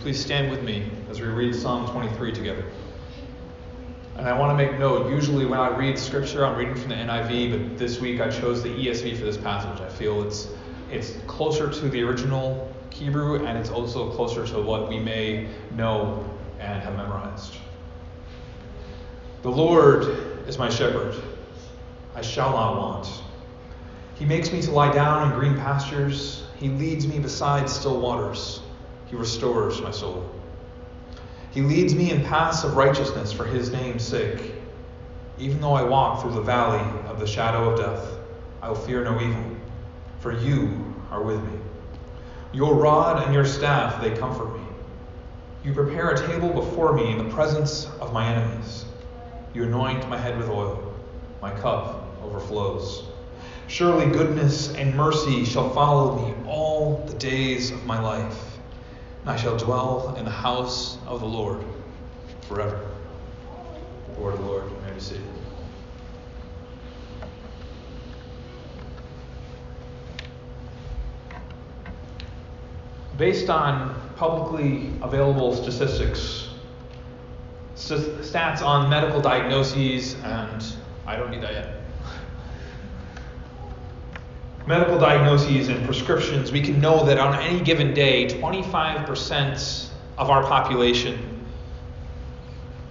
please stand with me as we read Psalm 23 together. And I want to make note, usually when I read scripture, I'm reading from the NIV, but this week I chose the ESV for this passage. I feel it's closer to the original Hebrew, and it's also closer to what we may know and have memorized. The Lord is my shepherd. I shall not want. He makes me to lie down in green pastures. He leads me beside still waters. He restores my soul. He leads me in paths of righteousness for his name's sake. Even though I walk through the valley of the shadow of death, I will fear no evil, for you are with me. Your rod and your staff, they comfort me. You prepare a table before me in the presence of my enemies. You anoint my head with oil. My cup overflows. Surely goodness and mercy shall follow me all the days of my life, and I shall dwell in the house of the Lord forever. The word of the Lord, you may be seated. Based on publicly available statistics, stats on medical diagnoses, and I don't need that yet. Medical diagnoses and prescriptions, we can know that on any given day, 25% of our population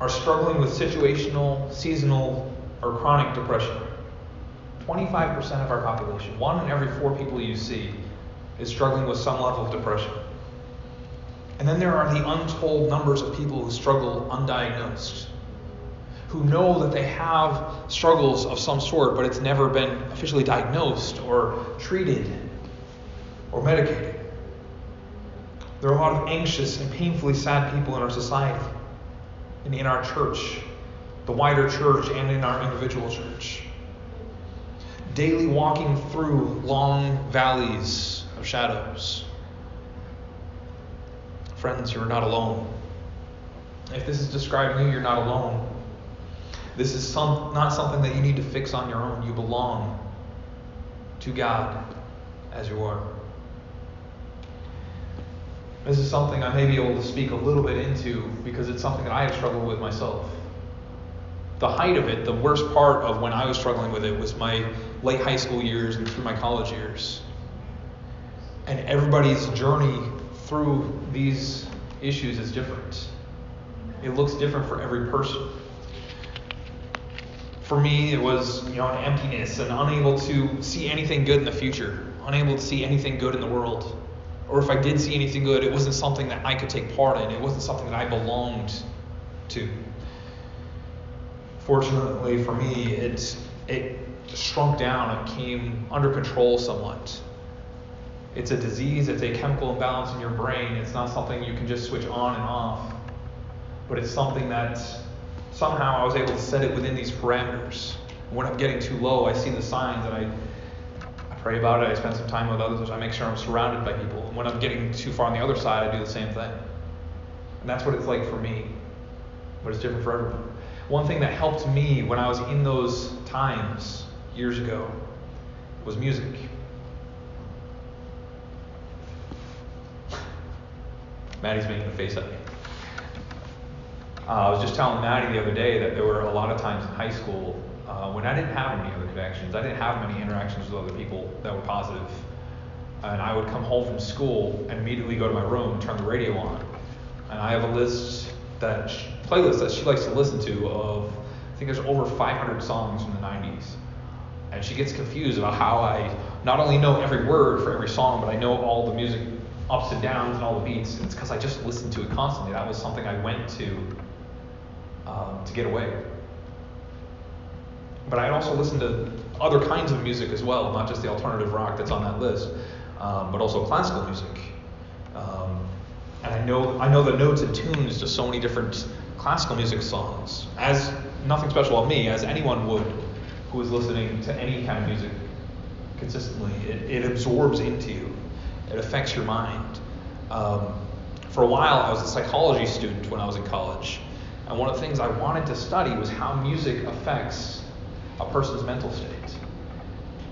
are struggling with situational, seasonal, or chronic depression. 25% of our population, 1 in every 4 people you see, is struggling with some level of depression. And then there are the untold numbers of people who struggle undiagnosed, who know that they have struggles of some sort, but it's never been officially diagnosed or treated or medicated. There are a lot of anxious and painfully sad people in our society and in our church, the wider church, and in our individual church, daily walking through long valleys of shadows. Friends, you're not alone. If this is describing you, you're not alone. This is not something that you need to fix on your own. You belong to God as you are. This is something I may be able to speak a little bit into because it's something that I have struggled with myself. The height of it, the worst part of when I was struggling with it, was my late high school years and through my college years. And everybody's journey through these issues is different. It looks different for every person. For me, it was, an emptiness and unable to see anything good in the future, unable to see anything good in the world. Or if I did see anything good, it wasn't something that I could take part in. It wasn't something that I belonged to. Fortunately for me, it shrunk down. It came under control somewhat. It's a disease. It's a chemical imbalance in your brain. It's not something you can just switch on and off. But it's something that somehow I was able to set it within these parameters. When I'm getting too low, I see the signs and I pray about it. I spend some time with others. I make sure I'm surrounded by people. And when I'm getting too far on the other side, I do the same thing. And that's what it's like for me. But it's different for everyone. One thing that helped me when I was in those times years ago was music. Maddie's making a face at me. I was just telling Maddie the other day that there were a lot of times in high school when I didn't have any other connections. I didn't have many interactions with other people that were positive. And I would come home from school and immediately go to my room and turn the radio on. And I have a playlist that she likes to listen to of, I think there's over 500 songs from the 90s. And she gets confused about how I not only know every word for every song, but I know all the music ups and downs and all the beats. And it's because I just listened to it constantly. That was something I went to get away. But I also listened to other kinds of music as well, not just the alternative rock that's on that list, but also classical music. And I know the notes and tunes to so many different classical music songs, as nothing special of me, as anyone would who is listening to any kind of music consistently. It absorbs into you. It affects your mind. For a while, I was a psychology student when I was in college. And one of the things I wanted to study was how music affects a person's mental state.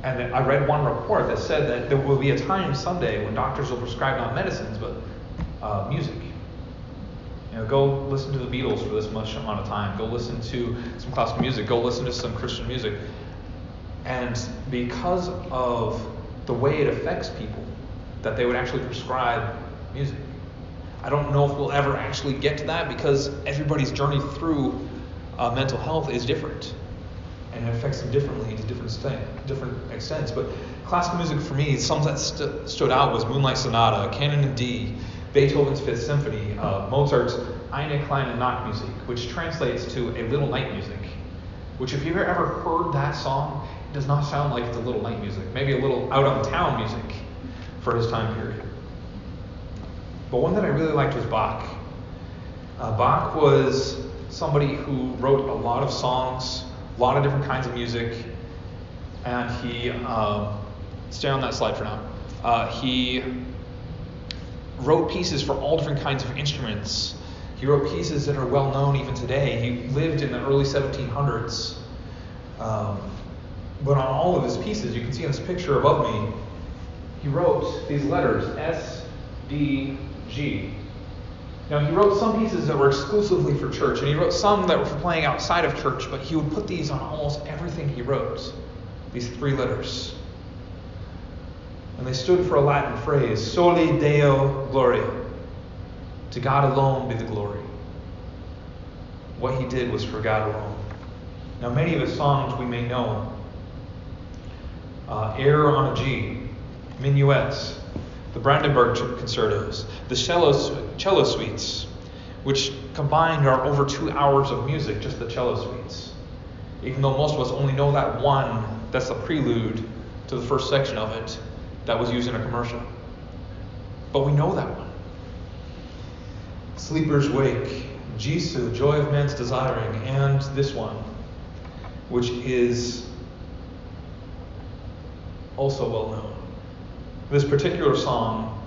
And I read one report that said that there will be a time someday when doctors will prescribe not medicines, but music. Go listen to the Beatles for this much amount of time. Go listen to some classical music. Go listen to some Christian music. And because of the way it affects people, that they would actually prescribe music. I don't know if we'll ever actually get to that because everybody's journey through mental health is different. And it affects them differently to different extents. But classical music for me, some that stood out was Moonlight Sonata, Canon in D, Beethoven's Fifth Symphony, Mozart's Eine kleine Nachtmusik, which translates to a little night music. Which if you've ever heard that song, it does not sound like it's a little night music. Maybe a little out on town music for his time period. But one that I really liked was Bach. Bach was somebody who wrote a lot of songs, a lot of different kinds of music, and he, stay on that slide for now, he wrote pieces for all different kinds of instruments. He wrote pieces that are well known even today. He lived in the early 1700s. But on all of his pieces, you can see in this picture above me, he wrote these letters, S, D, G. Now, he wrote some pieces that were exclusively for church, and he wrote some that were for playing outside of church, but he would put these on almost everything he wrote, these three letters. And they stood for a Latin phrase, Soli Deo Gloria. To God alone be the glory. What he did was for God alone. Now, many of his songs we may know. Air on a G, Minuets, the Brandenburg Concertos, the cello suites, which combined are over 2 hours of music, just the cello suites. Even though most of us only know that one, that's the prelude to the first section of it, that was used in a commercial. But we know that one. Sleepers Wake, Jesu, Joy of Man's Desiring, and this one, which is also well known. This particular song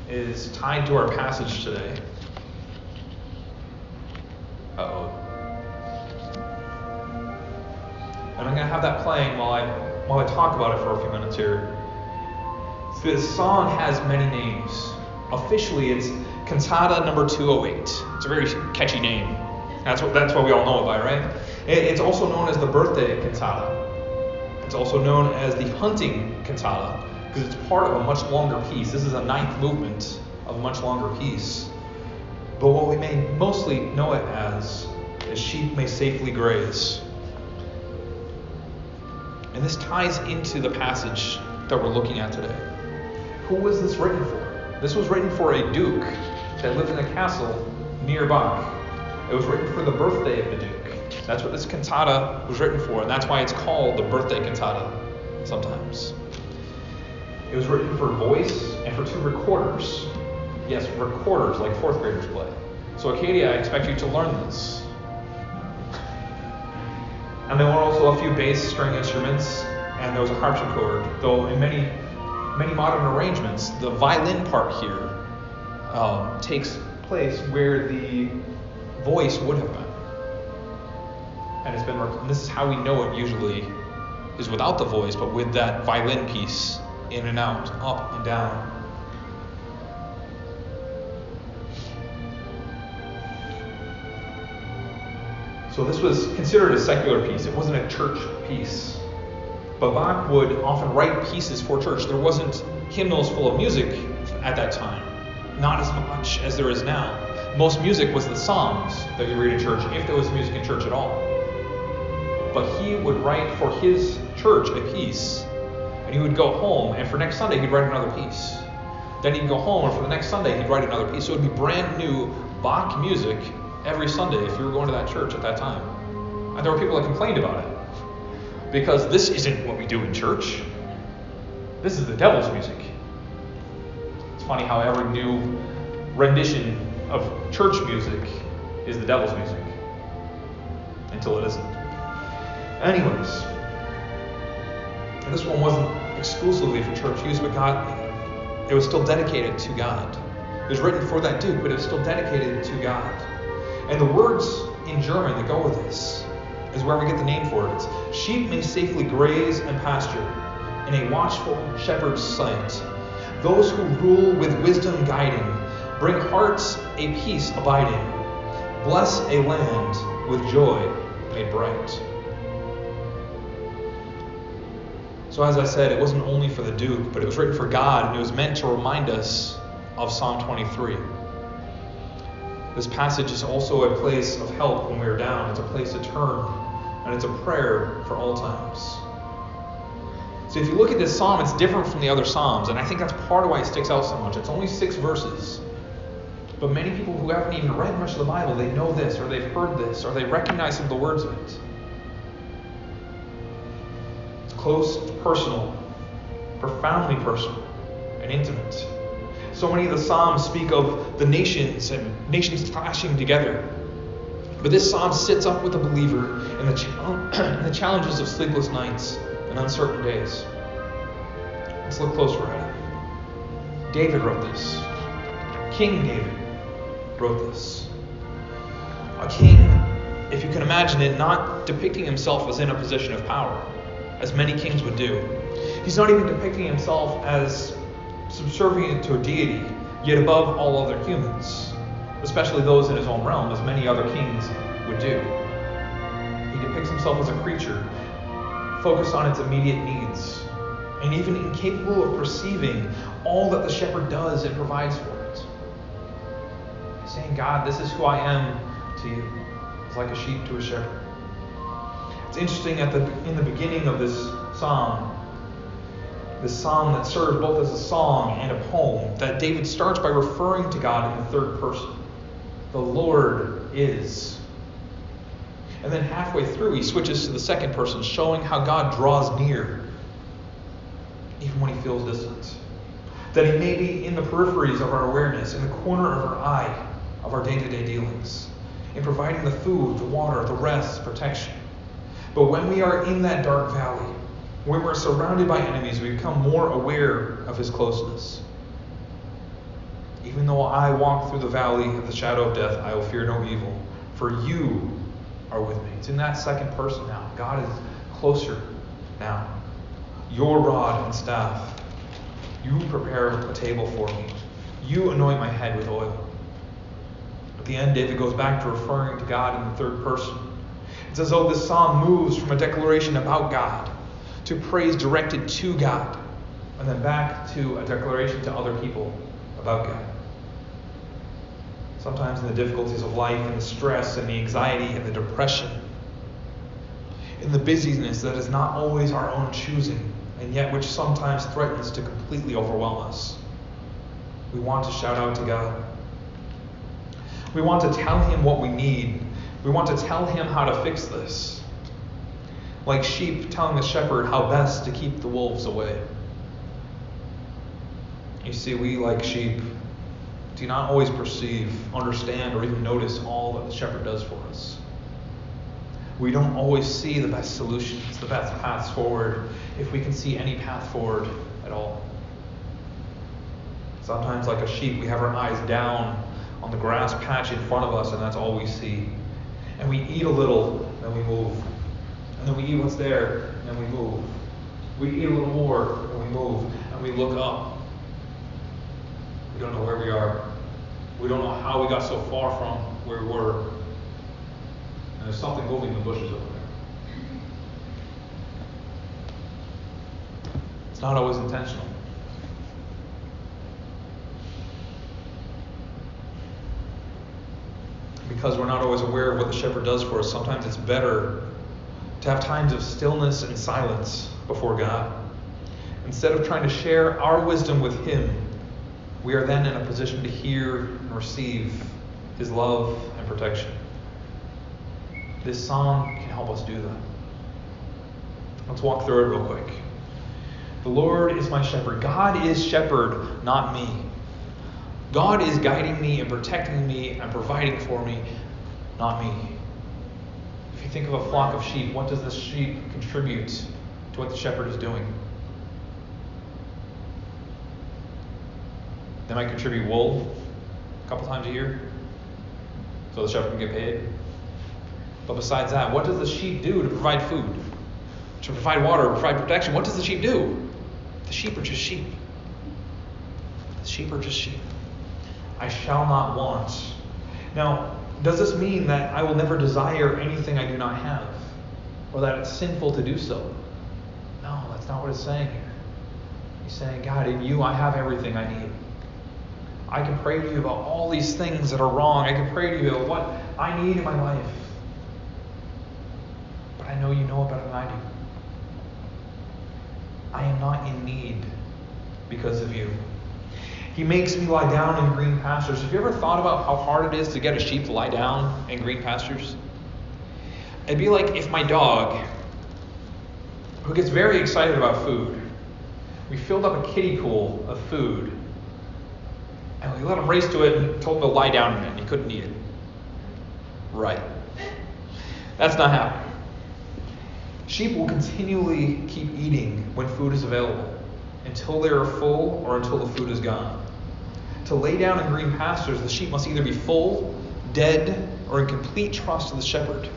is tied to our passage today. Uh-oh. And I'm going to have that playing while I talk about it for a few minutes here. This song has many names. Officially, it's Cantata number 208. It's a very catchy name. That's what we all know it by, right? It's also known as the birthday cantata. It's also known as the hunting cantata because it's part of a much longer piece. This is a ninth movement of a much longer piece. But what we may mostly know it as is Sheep May Safely Graze. And this ties into the passage that we're looking at today. Who was this written for? This was written for a duke that lived in a castle near Bach. It was written for the birthday of the duke. That's what this cantata was written for, and that's why it's called the birthday cantata sometimes. It was written for voice and for two recorders. Yes, recorders, like fourth graders play. So Acadia, I expect you to learn this. And there were also a few bass string instruments, and there was a harpsichord, though in many modern arrangements, the violin part here takes place where the voice would have been. And this is how we know it usually is without the voice, but with that violin piece in and out, up and down. So this was considered a secular piece. It wasn't a church piece. But Bach would often write pieces for church. There wasn't hymnals full of music at that time. Not as much as there is now. Most music was the Psalms that you read in church, if there was music in church at all. But he would write for his church a piece, and he would go home, and for next Sunday he'd write another piece. Then he'd go home, and for the next Sunday he'd write another piece. So it would be brand new Bach music every Sunday if you were going to that church at that time. And there were people that complained about it. Because this isn't what we do in church. This is the devil's music. It's funny how every new rendition of church music is the devil's music. Until it isn't. Anyways, this one wasn't exclusively for church use, but it was still dedicated to God. It was written for that duke, but it was still dedicated to God. And the words in German that go with this is where we get the name for it. It's sheep may safely graze and pasture in a watchful shepherd's sight. Those who rule with wisdom guiding, bring hearts a peace abiding. Bless a land with joy made bright. So as I said, it wasn't only for the Duke, but it was written for God, and it was meant to remind us of Psalm 23. This passage is also a place of help when we are down. It's a place to turn, and it's a prayer for all times. So if you look at this psalm, it's different from the other psalms, and I think that's part of why it sticks out so much. It's only 6 verses. But many people who haven't even read much of the Bible, they know this, or they've heard this, or they recognize some of the words of it. It's close, personal, profoundly personal, and intimate. So many of the Psalms speak of the nations and nations clashing together. But this Psalm sits up with the believer in the challenges of sleepless nights and uncertain days. Let's look closer at it. David wrote this. King David wrote this. A king, if you can imagine it, not depicting himself as in a position of power, as many kings would do. He's not even depicting himself as subservient to a deity, yet above all other humans, especially those in his own realm, as many other kings would do. He depicts himself as a creature focused on its immediate needs, and even incapable of perceiving all that the shepherd does and provides for it. He's saying, God, this is who I am to you. It's like a sheep to a shepherd. It's interesting in the beginning of this psalm that serves both as a song and a poem, that David starts by referring to God in the third person. The Lord is. And then halfway through, he switches to the second person, showing how God draws near, even when he feels distant. That he may be in the peripheries of our awareness, in the corner of our eye of our day-to-day dealings, in providing the food, the water, the rest, protection. But when we are in that dark valley, when we're surrounded by enemies, we become more aware of his closeness. Even though I walk through the valley of the shadow of death, I will fear no evil, for you are with me. It's in that second person now. God is closer now. Your rod and staff, you prepare a table for me. You anoint my head with oil. At the end, David goes back to referring to God in the third person. It's as though this psalm moves from a declaration about God to praise directed to God, and then back to a declaration to other people about God. Sometimes in the difficulties of life, and the stress, and the anxiety, and the depression, in the busyness that is not always our own choosing, and yet which sometimes threatens to completely overwhelm us, we want to shout out to God. We want to tell him what we need. We want to tell him how to fix this. Like sheep telling the shepherd how best to keep the wolves away. You see, we, like sheep, do not always perceive, understand, or even notice all that the shepherd does for us. We don't always see the best solutions, the best paths forward, if we can see any path forward at all. Sometimes, like a sheep, we have our eyes down on the grass patch in front of us, and that's all we see. And we eat a little, then we move. And then we eat what's there, and then we move. We eat a little more, and we move, and we look up. We don't know where we are. We don't know how we got so far from where we were. And there's something moving in the bushes over there. It's not always intentional. Because we're not always aware of what the shepherd does for us, sometimes it's better to have times of stillness and silence before God. Instead of trying to share our wisdom with him, we are then in a position to hear and receive his love and protection. This psalm can help us do that. Let's walk through it real quick. The Lord is my shepherd. God is shepherd, not me. God is guiding me and protecting me and providing for me, not me. If you think of a flock of sheep, what does the sheep contribute to what the shepherd is doing? They might contribute wool a couple times a year so the shepherd can get paid. But besides that, what does the sheep do to provide food? To provide water, to provide protection? What does the sheep do? The sheep are just sheep. The sheep are just sheep. I shall not want. Now, Does this mean that I will never desire anything I do not have? Or that it's sinful to do so? No, that's not what it's saying here. He's saying, God, in you I have everything I need. I can pray to you about all these things that are wrong. I can pray to you about what I need in my life. But I know you know it better than I do. I am not in need because of you. He makes me lie down in green pastures. Have you ever thought about how hard it is to get a sheep to lie down in green pastures? It'd be like if my dog, who gets very excited about food, we filled up a kiddie pool of food, and we let him race to it and told him to lie down in it, and he couldn't eat it. Right. That's not happening. Sheep will continually keep eating when food is available, until they are full or until the food is gone. To lay down in green pastures, the sheep must either be full, dead, or in complete trust of the shepherd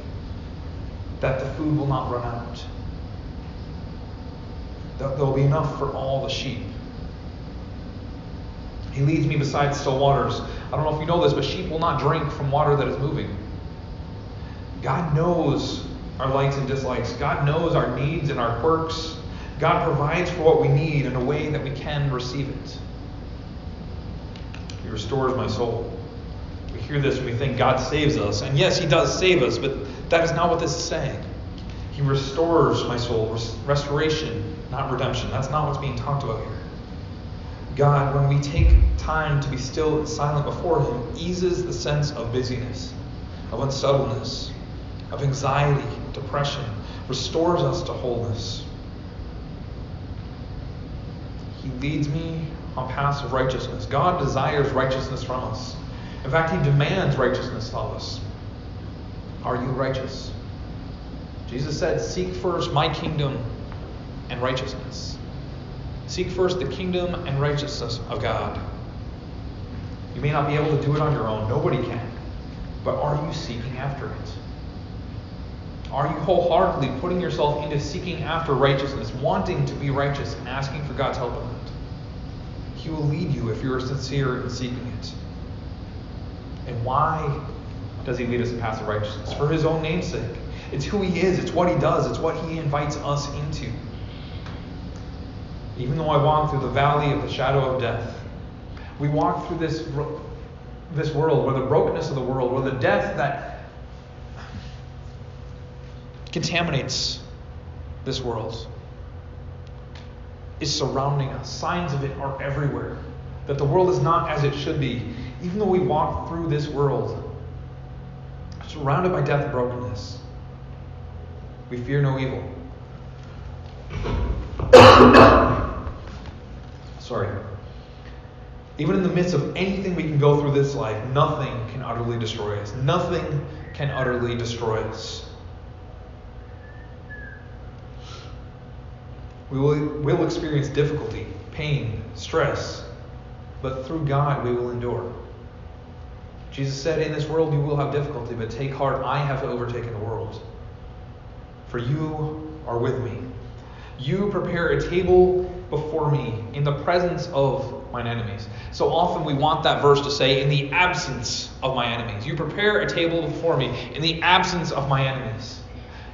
that the food will not run out. That there will be enough for all the sheep. He leads me beside still waters. I don't know if you know this, but sheep will not drink from water that is moving. God knows our likes and dislikes. God knows our needs and our quirks. God provides for what we need in a way that we can receive it. He restores my soul. We hear this and we think God saves us. And yes, He does save us, but that is not what this is saying. He restores my soul. Restoration, not redemption. That's not what's being talked about here. God, when we take time to be still and silent before Him, eases the sense of busyness, of unsettledness, of anxiety, depression, restores us to wholeness. He leads me on paths of righteousness. God desires righteousness from us. In fact, He demands righteousness of us. Are you righteous? Jesus said, seek first my kingdom and righteousness. Seek first the kingdom and righteousness of God. You may not be able to do it on your own. Nobody can. But are you seeking after it? Are you wholeheartedly putting yourself into seeking after righteousness, wanting to be righteous, and asking for God's help in it? He will lead you if you are sincere in seeking it. And why does He lead us in paths of righteousness? For His own name's sake. It's who He is. It's what He does. It's what He invites us into. Even though I walk through the valley of the shadow of death, we walk through this world, where the brokenness of the world, where the death that contaminates this world is surrounding us. Signs of it are everywhere. That the world is not as it should be. Even though we walk through this world, surrounded by death and brokenness, we fear no evil. Sorry. Even in the midst of anything we can go through this life, nothing can utterly destroy us. Nothing can utterly destroy us. We will experience difficulty, pain, stress, but through God we will endure. Jesus said, in this world you will have difficulty, but take heart, I have overtaken the world. For you are with me. You prepare a table before me in the presence of mine enemies. So often we want that verse to say, in the absence of my enemies. You prepare a table before me in the absence of my enemies.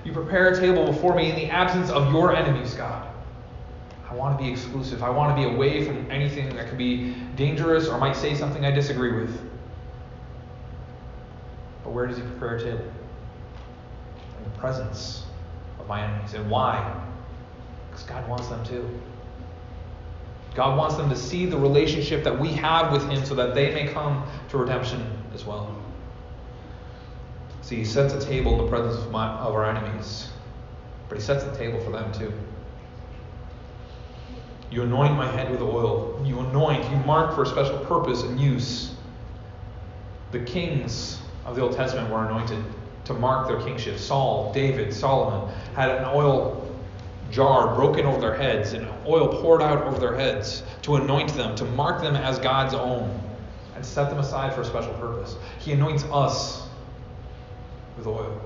You prepare a table before me in the absence of your enemies, God. I want to be exclusive. I want to be away from anything that could be dangerous or might say something I disagree with. But where does He prepare a table? In the presence of my enemies. And why? Because God wants them to. God wants them to see the relationship that we have with Him so that they may come to redemption as well. See, He sets a table in the presence of our enemies, but He sets the table for them too. You anoint my head with oil. You mark for a special purpose and use. The kings of the Old Testament were anointed to mark their kingship. Saul, David, Solomon had an oil jar broken over their heads and oil poured out over their heads to anoint them, to mark them as God's own and set them aside for a special purpose. He anoints us with oil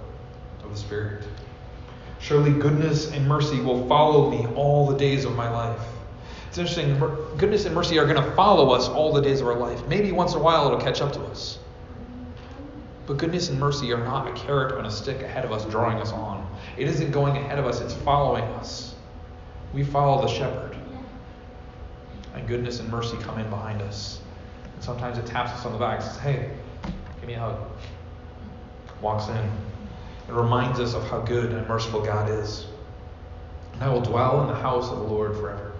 of the Spirit. Surely goodness and mercy will follow me all the days of my life. It's interesting, goodness and mercy are going to follow us all the days of our life. Maybe once in a while it'll catch up to us. But goodness and mercy are not a carrot on a stick ahead of us, drawing us on. It isn't going ahead of us, it's following us. We follow the shepherd. And goodness and mercy come in behind us. And sometimes it taps us on the back and says, hey, give me a hug. Walks in. It reminds us of how good and merciful God is. And I will dwell in the house of the Lord forever.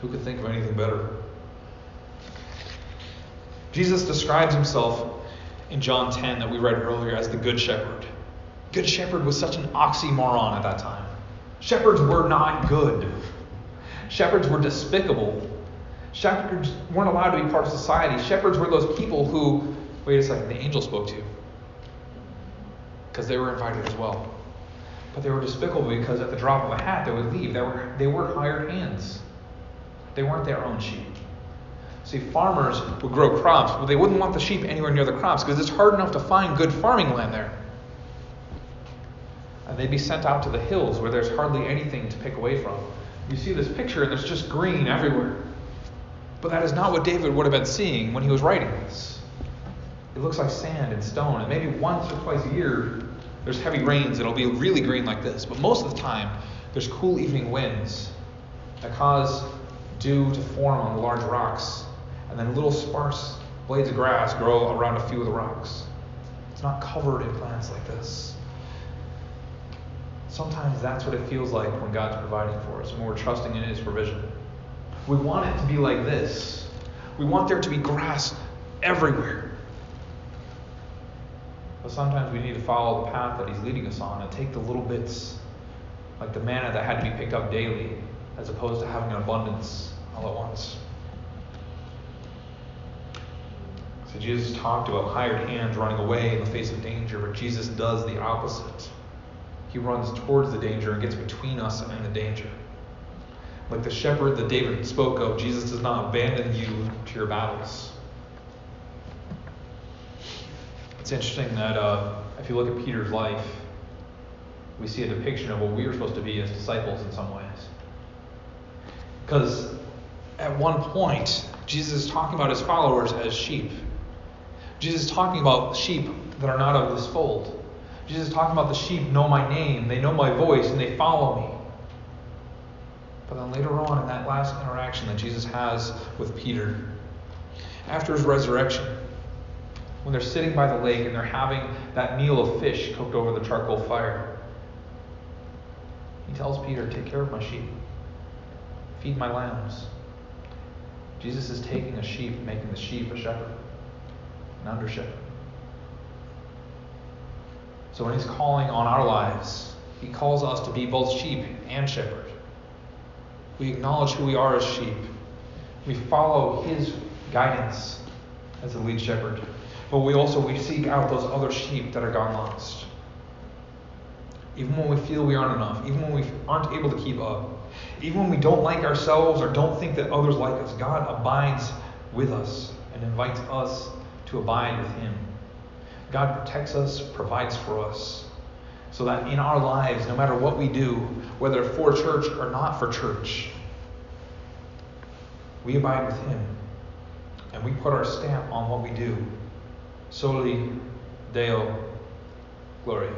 Who could think of anything better? Jesus describes himself in John 10 that we read earlier as the Good Shepherd. Good Shepherd was such an oxymoron at that time. Shepherds were not good. Shepherds were despicable. Shepherds weren't allowed to be part of society. Shepherds were those people who, wait a second, the angel spoke to. Because they were invited as well. But they were despicable because at the drop of a hat they would leave. They were hired hands. They weren't their own sheep. See, farmers would grow crops, but they wouldn't want the sheep anywhere near the crops because it's hard enough to find good farming land there. And they'd be sent out to the hills where there's hardly anything to pick away from. You see this picture and there's just green everywhere. But that is not what David would have been seeing when he was writing this. It looks like sand and stone, and maybe once or twice a year there's heavy rains and it'll be really green like this. But most of the time there's cool evening winds that cause dew to form on the large rocks. And then little sparse blades of grass grow around a few of the rocks. It's not covered in plants like this. Sometimes that's what it feels like when God's providing for us, when we're trusting in his provision. We want it to be like this. We want there to be grass everywhere. But sometimes we need to follow the path that he's leading us on and take the little bits, like the manna that had to be picked up daily, as opposed to having an abundance all at once. So Jesus talked about hired hands running away in the face of danger, but Jesus does the opposite. He runs towards the danger and gets between us and the danger. Like the shepherd that David spoke of, Jesus does not abandon you to your battles. It's interesting that if you look at Peter's life, we see a depiction of what we are supposed to be as disciples in some ways. Because at one point, Jesus is talking about his followers as sheep. Jesus is talking about sheep that are not of this fold. Jesus is talking about the sheep know my name, they know my voice, and they follow me. But then later on in that last interaction that Jesus has with Peter, after his resurrection, when they're sitting by the lake and they're having that meal of fish cooked over the charcoal fire, he tells Peter, take care of my sheep. Feed my lambs. Jesus is taking a sheep and making the sheep a shepherd, an under shepherd. So when he's calling on our lives, he calls us to be both sheep and shepherd. We acknowledge who we are as sheep. We follow his guidance as the lead shepherd. But we seek out those other sheep that are gone lost. Even when we feel we aren't enough, even when we aren't able to keep up, even when we don't like ourselves or don't think that others like us, God abides with us and invites us to abide with him. God protects us, provides for us, so that in our lives, no matter what we do, whether for church or not for church, we abide with him and we put our stamp on what we do. Soli Deo Gloria.